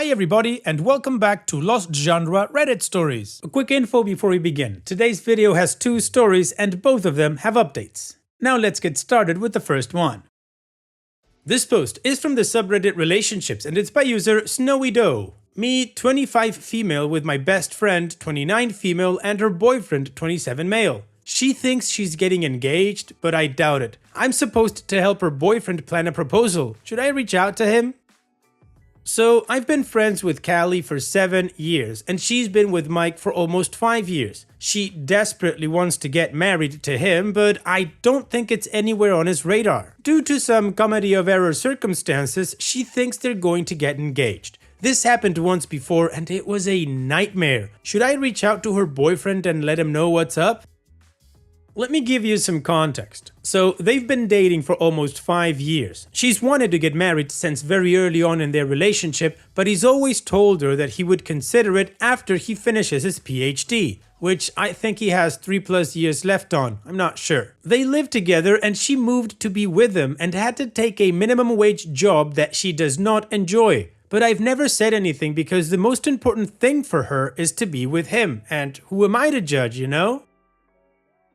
Hi everybody and welcome back to Lost Genre Reddit Stories. A quick info before we begin. Today's video has two stories and both of them have updates. Now let's get started with the first one. This post is from the subreddit Relationships and it's by user Snowy Doe. Me, 25 female with my best friend, 29 female and her boyfriend, 27 male. She thinks she's getting engaged, but I doubt it. I'm supposed to help her boyfriend plan a proposal. Should I reach out to him? So, I've been friends with Callie for 7 years, and she's been with Mike for almost 5 years. She desperately wants to get married to him, but I don't think it's anywhere on his radar. Due to some comedy of error circumstances, she thinks they're going to get engaged. This happened once before, and it was a nightmare. Should I reach out to her boyfriend and let him know what's up? Let me give you some context. So, they've been dating for almost 5 years. She's wanted to get married since very early on in their relationship, but he's always told her that he would consider it after he finishes his PhD, which I think he has 3+ years left on, I'm not sure. They lived together and she moved to be with him and had to take a minimum wage job that she does not enjoy. But I've never said anything because the most important thing for her is to be with him, and who am I to judge, you know?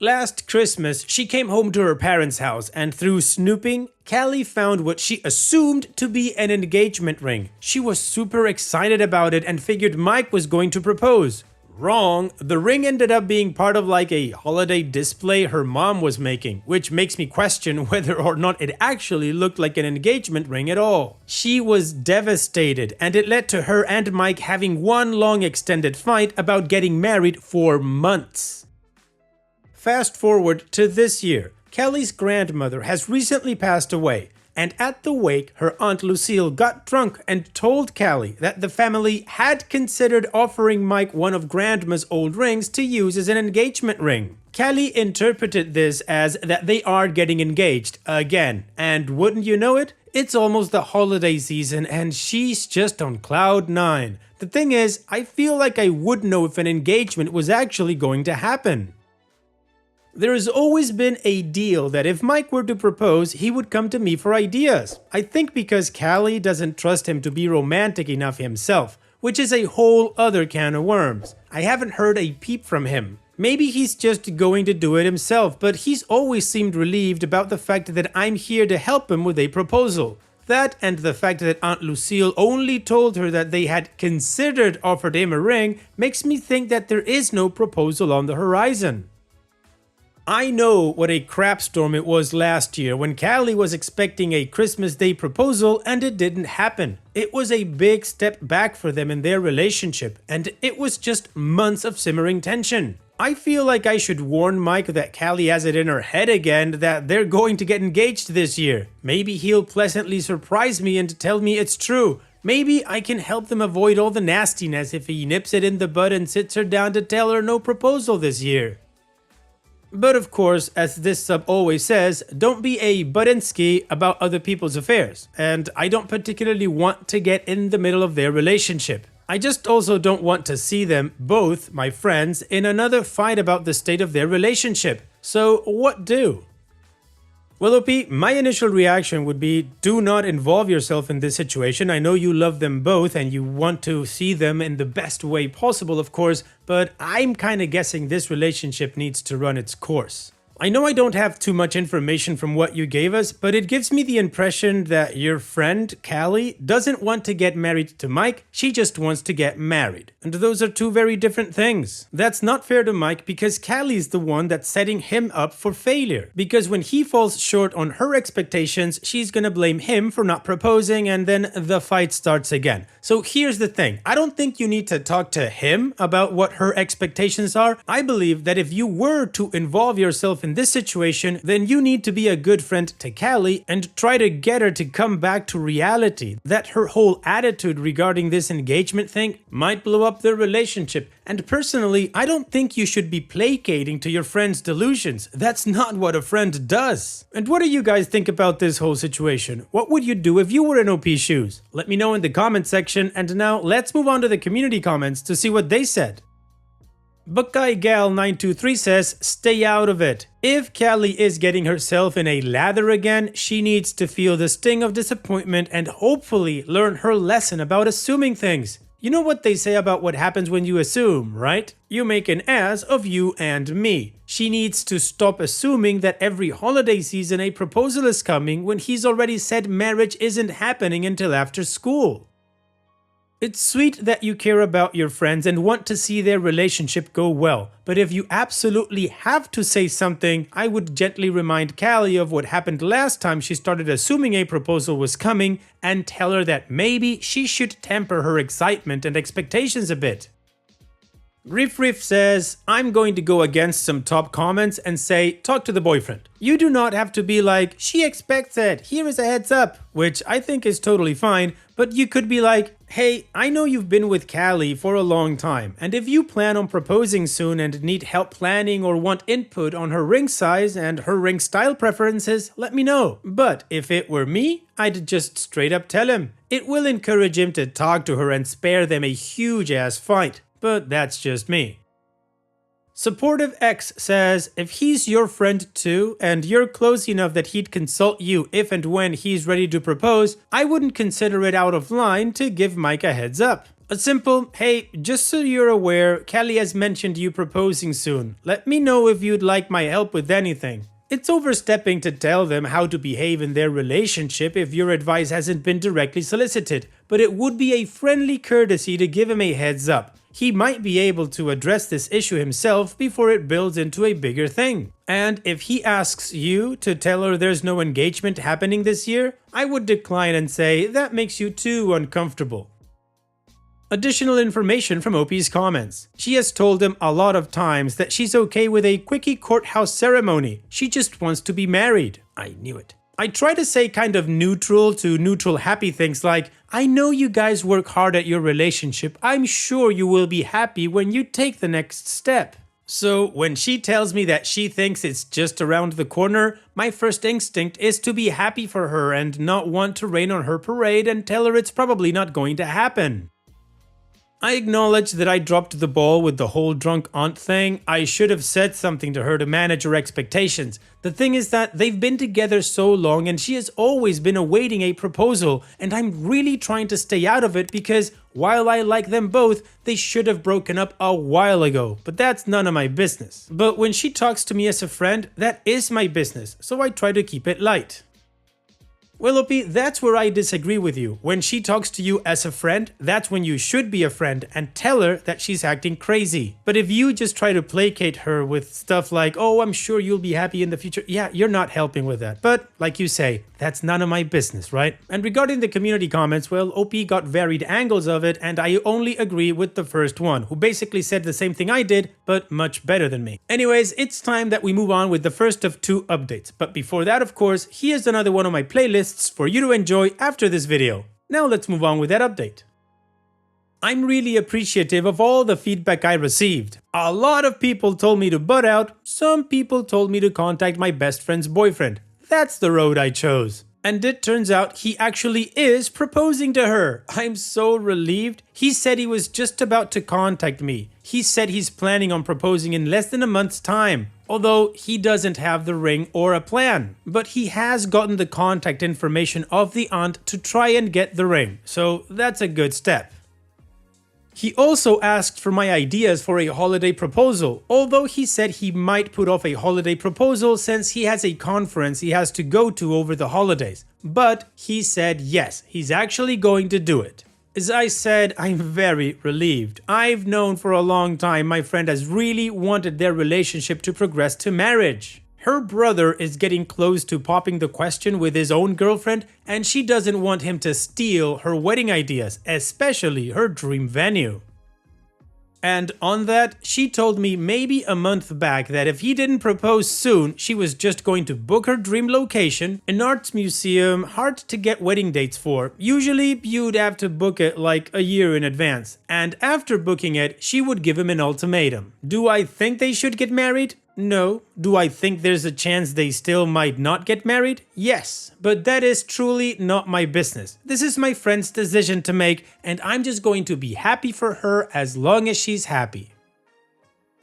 Last Christmas, she came home to her parents' house and through snooping, Callie found what she assumed to be an engagement ring. She was super excited about it and figured Mike was going to propose. Wrong, the ring ended up being part of like a holiday display her mom was making, which makes me question whether or not it actually looked like an engagement ring at all. She was devastated and it led to her and Mike having one long extended fight about getting married for months. Fast forward to this year, Callie's grandmother has recently passed away, and at the wake, her aunt Lucille got drunk and told Callie that the family had considered offering Mike one of grandma's old rings to use as an engagement ring. Callie interpreted this as that they are getting engaged again, and wouldn't you know it? It's almost the holiday season and she's just on cloud 9. The thing is, I feel like I would know if an engagement was actually going to happen. There has always been a deal that if Mike were to propose, he would come to me for ideas. I think because Callie doesn't trust him to be romantic enough himself, which is a whole other can of worms. I haven't heard a peep from him. Maybe he's just going to do it himself, but he's always seemed relieved about the fact that I'm here to help him with a proposal. That and the fact that Aunt Lucille only told her that they had considered offered him a ring makes me think that there is no proposal on the horizon. I know what a crapstorm it was last year when Callie was expecting a Christmas Day proposal and it didn't happen. It was a big step back for them in their relationship and it was just months of simmering tension. I feel like I should warn Mike that Callie has it in her head again that they're going to get engaged this year. Maybe he'll pleasantly surprise me and tell me it's true. Maybe I can help them avoid all the nastiness if he nips it in the bud and sits her down to tell her no proposal this year. But of course, as this sub always says, don't be a Budinsky about other people's affairs, and I don't particularly want to get in the middle of their relationship. I just also don't want to see them, both my friends, in another fight about the state of their relationship. So what do? Well, OP, my initial reaction would be do not involve yourself in this situation. I know you love them both and you want to see them in the best way possible, of course, but I'm kind of guessing this relationship needs to run its course. I know I don't have too much information from what you gave us, but it gives me the impression that your friend, Callie, doesn't want to get married to Mike, she just wants to get married. And those are two very different things. That's not fair to Mike because Callie's the one that's setting him up for failure. Because when he falls short on her expectations, she's gonna blame him for not proposing and then the fight starts again. So here's the thing, I don't think you need to talk to him about what her expectations are. I believe that if you were to involve yourself in this situation, then you need to be a good friend to Callie and try to get her to come back to reality. That her whole attitude regarding this engagement thing might blow up their relationship. And personally, I don't think you should be placating to your friend's delusions. That's not what a friend does. And what do you guys think about this whole situation? What would you do if you were in OP's shoes? Let me know in the comment section, and now let's move on to the community comments to see what they said. Buckeye Gal 923 says, stay out of it. If Callie is getting herself in a lather again, she needs to feel the sting of disappointment and hopefully learn her lesson about assuming things. You know what they say about what happens when you assume, right? You make an ass of you and me. She needs to stop assuming that every holiday season a proposal is coming when he's already said marriage isn't happening until after school. It's sweet that you care about your friends and want to see their relationship go well, but if you absolutely have to say something, I would gently remind Callie of what happened last time she started assuming a proposal was coming and tell her that maybe she should temper her excitement and expectations a bit. Riff says, I'm going to go against some top comments and say, talk to the boyfriend. You do not have to be like, she expects it, here is a heads up, which I think is totally fine, but you could be like, hey, I know you've been with Callie for a long time, and if you plan on proposing soon and need help planning or want input on her ring size and her ring style preferences, let me know. But if it were me, I'd just straight up tell him. It will encourage him to talk to her and spare them a huge ass fight. But that's just me. Supportive X says, if he's your friend too, and you're close enough that he'd consult you if and when he's ready to propose, I wouldn't consider it out of line to give Mike a heads up. A simple, hey, just so you're aware, Callie has mentioned you proposing soon. Let me know if you'd like my help with anything. It's overstepping to tell them how to behave in their relationship if your advice hasn't been directly solicited, but it would be a friendly courtesy to give him a heads up. He might be able to address this issue himself before it builds into a bigger thing. And if he asks you to tell her there's no engagement happening this year, I would decline and say that makes you too uncomfortable. Additional information from Opie's comments. She has told him a lot of times that she's okay with a quickie courthouse ceremony. She just wants to be married. I knew it. I try to say kind of neutral to neutral happy things like, I know you guys work hard at your relationship. I'm sure you will be happy when you take the next step. So when she tells me that she thinks it's just around the corner, my first instinct is to be happy for her and not want to rain on her parade and tell her it's probably not going to happen. I acknowledge that I dropped the ball with the whole drunk aunt thing. I should have said something to her to manage her expectations. The thing is that they've been together so long and she has always been awaiting a proposal, and I'm really trying to stay out of it because while I like them both, they should have broken up a while ago, but that's none of my business. But when she talks to me as a friend, that is my business, so I try to keep it light. Well, Opie, that's where I disagree with you. When she talks to you as a friend, that's when you should be a friend and tell her that she's acting crazy. But if you just try to placate her with stuff like, oh, I'm sure you'll be happy in the future, yeah, you're not helping with that. But like you say, that's none of my business, right? And regarding the community comments, well, Opie got varied angles of it, and I only agree with the first one, who basically said the same thing I did, but much better than me. Anyways, it's time that we move on with the first of two updates. But before that, of course, here's another one of my playlists for you to enjoy after this video. Now let's move on with that update. I'm really appreciative of all the feedback I received. A lot of people told me to butt out, some people told me to contact my best friend's boyfriend. That's the road I chose. And it turns out he actually is proposing to her. I'm so relieved. He said he was just about to contact me. He said he's planning on proposing in less than a month's time. Although he doesn't have the ring or a plan. But he has gotten the contact information of the aunt to try and get the ring. So that's a good step. He also asked for my ideas for a holiday proposal, although he said he might put off a holiday proposal since he has a conference he has to go to over the holidays. But he said yes, he's actually going to do it. As I said, I'm very relieved. I've known for a long time my friend has really wanted their relationship to progress to marriage. Her brother is getting close to popping the question with his own girlfriend, and she doesn't want him to steal her wedding ideas, especially her dream venue. And on that, she told me maybe a month back that if he didn't propose soon, she was just going to book her dream location, an arts museum hard to get wedding dates for. Usually, you'd have to book it like a year in advance. And after booking it, she would give him an ultimatum. Do I think they should get married? No. Do I think there's a chance they still might not get married? Yes. But that is truly not my business. This is my friend's decision to make, and I'm just going to be happy for her as long as she's happy.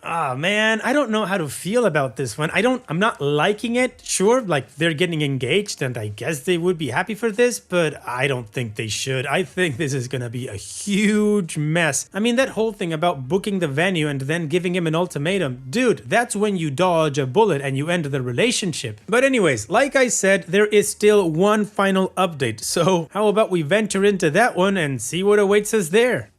Ah, man, I don't know how to feel about this one. I'm not liking it. Sure, like they're getting engaged and I guess they would be happy for this, but I don't think they should. I think this is gonna be a huge mess. I mean, that whole thing about booking the venue and then giving him an ultimatum. Dude, that's when you dodge a bullet and you end the relationship. But anyways, like I said, there is still one final update. So how about we venture into that one and see what awaits us there?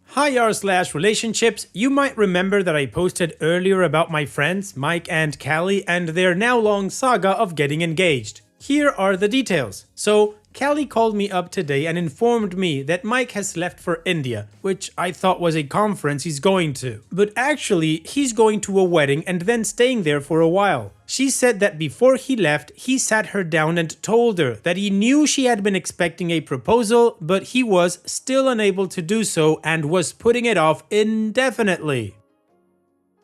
Hi r/relationships, you might remember that I posted earlier about my friends Mike and Callie and their now long saga of getting engaged. Here are the details. So, Callie called me up today and informed me that Mike has left for India, which I thought was a conference he's going to. But actually, he's going to a wedding and then staying there for a while. She said that before he left, he sat her down and told her that he knew she had been expecting a proposal, but he was still unable to do so and was putting it off indefinitely.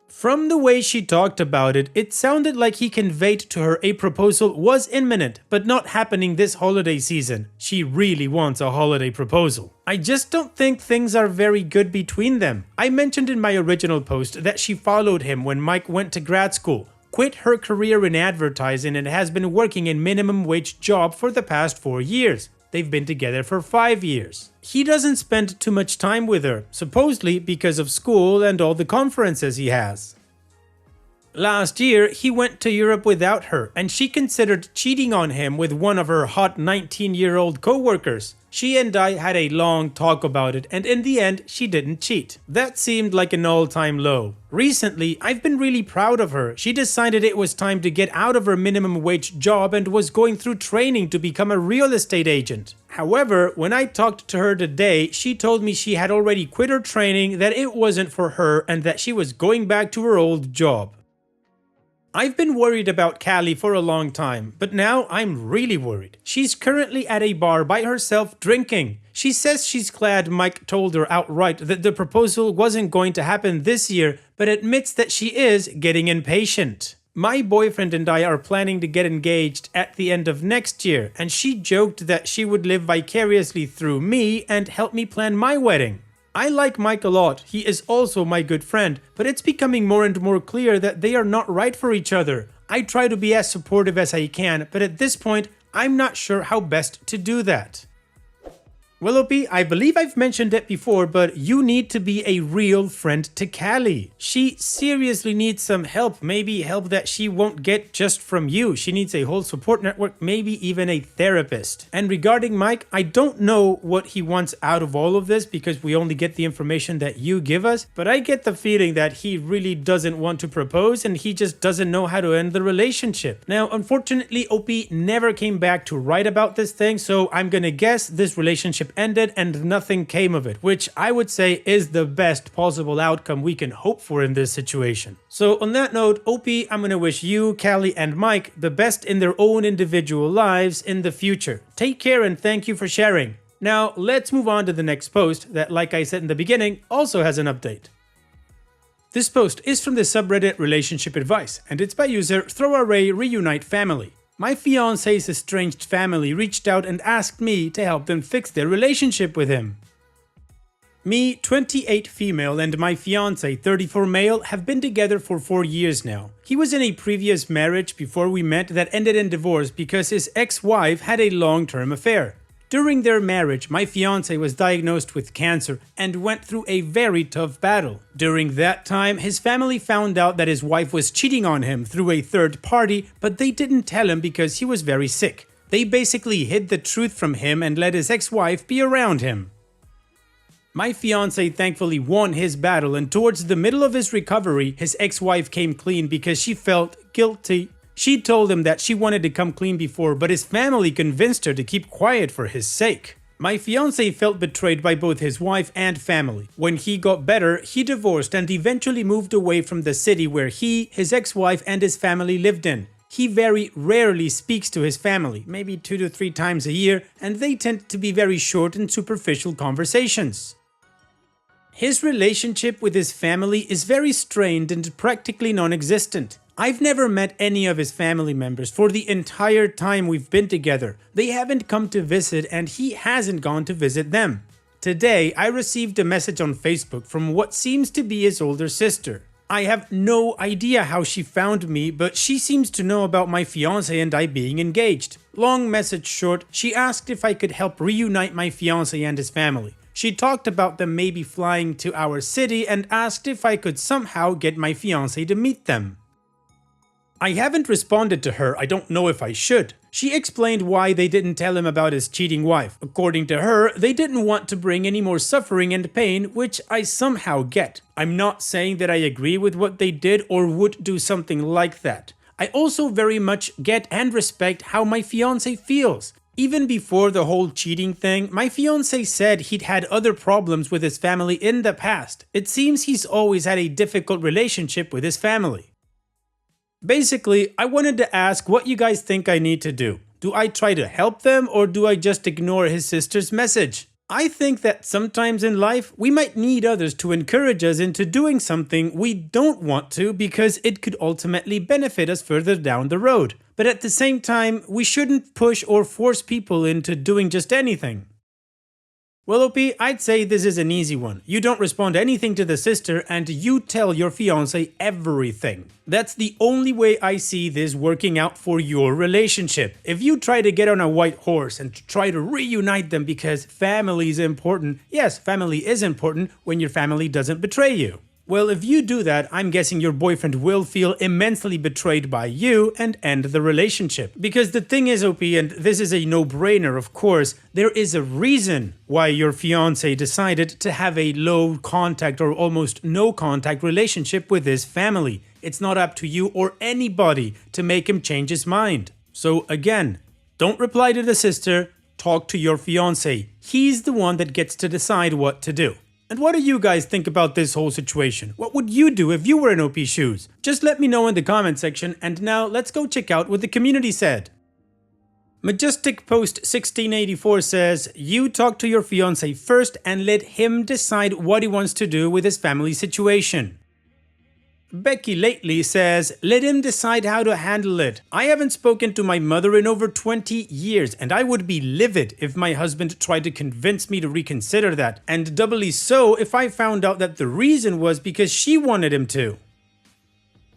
From the way she talked about it, it sounded like he conveyed to her a proposal was imminent, but not happening this holiday season. She really wants a holiday proposal. I just don't think things are very good between them. I mentioned in my original post that she followed him when Mike went to grad school, quit her career in advertising and has been working in minimum wage job for the past 4 years. They've been together for 5 years. He doesn't spend too much time with her, supposedly because of school and all the conferences he has. Last year, he went to Europe without her, and she considered cheating on him with one of her hot 19-year-old co-workers. She and I had a long talk about it, and in the end, she didn't cheat. That seemed like an all-time low. Recently, I've been really proud of her. She decided it was time to get out of her minimum wage job and was going through training to become a real estate agent. However, when I talked to her today, she told me she had already quit her training, that it wasn't for her, and that she was going back to her old job. I've been worried about Callie for a long time, but now I'm really worried. She's currently at a bar by herself drinking. She says she's glad Mike told her outright that the proposal wasn't going to happen this year, but admits that she is getting impatient. My boyfriend and I are planning to get engaged at the end of next year, and she joked that she would live vicariously through me and help me plan my wedding. I like Mike a lot, he is also my good friend, but it's becoming more and more clear that they are not right for each other. I try to be as supportive as I can, but at this point, I'm not sure how best to do that. Willoughby, I believe I've mentioned it before, but you need to be a real friend to Callie. She seriously needs some help, maybe help that she won't get just from you. She needs a whole support network, maybe even a therapist. And regarding Mike, I don't know what he wants out of all of this because we only get the information that you give us, but I get the feeling that he really doesn't want to propose and he just doesn't know how to end the relationship. Now, unfortunately, OP never came back to write about this thing, so I'm gonna guess this relationship ended and nothing came of it, which I would say is the best possible outcome we can hope for in this situation. So on that note, OP, I'm gonna wish you, Callie, and Mike the best in their own individual lives in the future. Take care and thank you for sharing. Now let's move on to the next post that, like I said in the beginning, also has an update. This post is from the subreddit Relationship Advice, and it's by user ThrowArray Reunite Family. My fiance's estranged family reached out and asked me to help them fix their relationship with him. Me, 28 female, and my fiance, 34 male, have been together for 4 years now. He was in a previous marriage before we met that ended in divorce because his ex-wife had a long-term affair. During their marriage, my fiance was diagnosed with cancer and went through a very tough battle. During that time, his family found out that his wife was cheating on him through a third party, but they didn't tell him because he was very sick. They basically hid the truth from him and let his ex-wife be around him. My fiance thankfully won his battle, and towards the middle of his recovery, his ex-wife came clean because she felt guilty. She told him that she wanted to come clean before, but his family convinced her to keep quiet for his sake. My fiance felt betrayed by both his wife and family. When he got better, he divorced and eventually moved away from the city where he, his ex-wife, and his family lived in. He very rarely speaks to his family, maybe 2 to 3 times a year, and they tend to be very short and superficial conversations. His relationship with his family is very strained and practically non-existent. I've never met any of his family members for the entire time we've been together. They haven't come to visit and he hasn't gone to visit them. Today, I received a message on Facebook from what seems to be his older sister. I have no idea how she found me, but she seems to know about my fiance and I being engaged. Long message short, she asked if I could help reunite my fiance and his family. She talked about them maybe flying to our city and asked if I could somehow get my fiance to meet them. I haven't responded to her, I don't know if I should. She explained why they didn't tell him about his cheating wife. According to her, they didn't want to bring any more suffering and pain, which I somehow get. I'm not saying that I agree with what they did or would do something like that. I also very much get and respect how my fiance feels. Even before the whole cheating thing, my fiance said he'd had other problems with his family in the past. It seems he's always had a difficult relationship with his family. Basically, I wanted to ask what you guys think I need to do. Do I try to help them or do I just ignore his sister's message? I think that sometimes in life, we might need others to encourage us into doing something we don't want to because it could ultimately benefit us further down the road. But at the same time, we shouldn't push or force people into doing just anything. Well, OP, I'd say this is an easy one. You don't respond anything to the sister and you tell your fiance everything. That's the only way I see this working out for your relationship. If you try to get on a white horse and try to reunite them because family is important, yes, family is important when your family doesn't betray you. Well, if you do that, I'm guessing your boyfriend will feel immensely betrayed by you and end the relationship. Because the thing is, OP, and this is a no-brainer of course, there is a reason why your fiancé decided to have a low contact or almost no contact relationship with his family. It's not up to you or anybody to make him change his mind. So again, don't reply to the sister, talk to your fiancé. He's the one that gets to decide what to do. And what do you guys think about this whole situation? What would you do if you were in OP's shoes? Just let me know in the comment section, and now let's go check out what the community said. Majestic Post 1684 says, you talk to your fiancé first and let him decide what he wants to do with his family situation. Becky Lately says, let him decide how to handle it. I haven't spoken to my mother in over 20 years and I would be livid if my husband tried to convince me to reconsider that, and doubly so if I found out that the reason was because she wanted him to.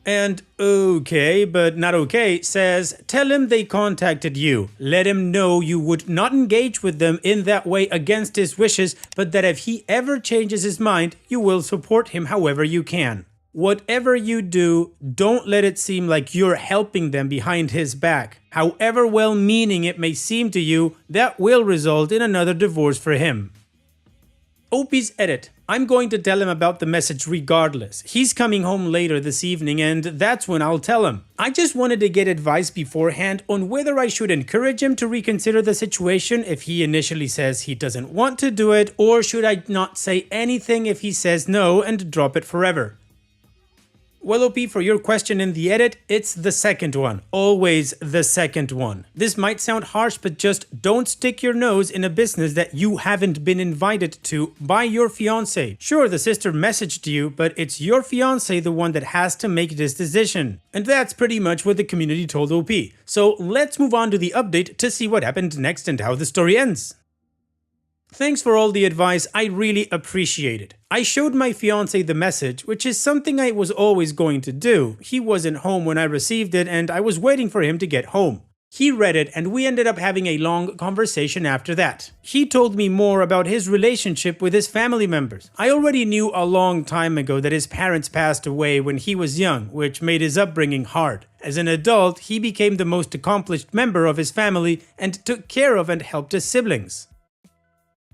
And okay, but not okay, says, tell him they contacted you. Let him know you would not engage with them in that way against his wishes, but that if he ever changes his mind, you will support him however you can. Whatever you do, don't let it seem like you're helping them behind his back. However well-meaning it may seem to you, that will result in another divorce for him. OP's edit. I'm going to tell him about the message regardless. He's coming home later this evening and that's when I'll tell him. I just wanted to get advice beforehand on whether I should encourage him to reconsider the situation if he initially says he doesn't want to do it, or should I not say anything if he says no and drop it forever. Well, OP, for your question in the edit, it's the second one. Always the second one. This might sound harsh, but just don't stick your nose in a business that you haven't been invited to by your fiancé. Sure, the sister messaged you, but it's your fiancé the one that has to make this decision. And that's pretty much what the community told OP. So let's move on to the update to see what happened next and how the story ends. Thanks for all the advice, I really appreciate it. I showed my fiancé the message, which is something I was always going to do. He wasn't home when I received it and I was waiting for him to get home. He read it and we ended up having a long conversation after that. He told me more about his relationship with his family members. I already knew a long time ago that his parents passed away when he was young, which made his upbringing hard. As an adult, he became the most accomplished member of his family and took care of and helped his siblings.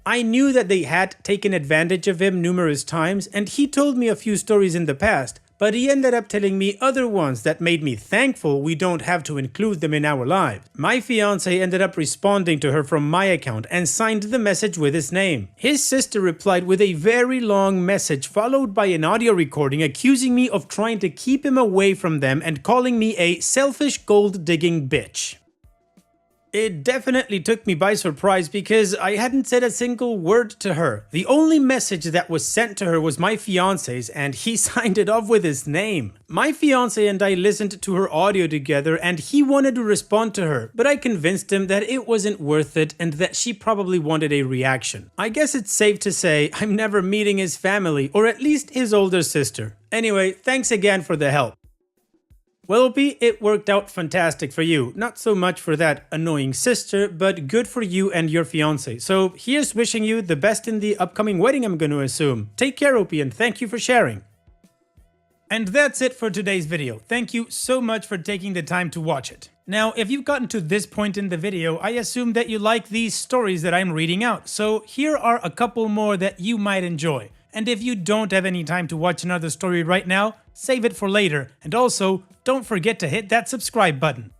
I knew that they had taken advantage of him numerous times, and he told me a few stories in the past, but he ended up telling me other ones that made me thankful we don't have to include them in our lives. My fiancé ended up responding to her from my account and signed the message with his name. His sister replied with a very long message followed by an audio recording accusing me of trying to keep him away from them and calling me a selfish gold-digging bitch. It definitely took me by surprise because I hadn't said a single word to her. The only message that was sent to her was my fiance's, and he signed it off with his name. My fiance and I listened to her audio together and he wanted to respond to her, but I convinced him that it wasn't worth it and that she probably wanted a reaction. I guess it's safe to say I'm never meeting his family, or at least his older sister. Anyway, thanks again for the help. Well, OP, it worked out fantastic for you. Not so much for that annoying sister, but good for you and your fiance. So here's wishing you the best in the upcoming wedding, I'm going to assume. Take care, OP, and thank you for sharing. And that's it for today's video. Thank you so much for taking the time to watch it. Now, if you've gotten to this point in the video, I assume that you like these stories that I'm reading out. So here are a couple more that you might enjoy. And if you don't have any time to watch another story right now, save it for later. And also, don't forget to hit that subscribe button.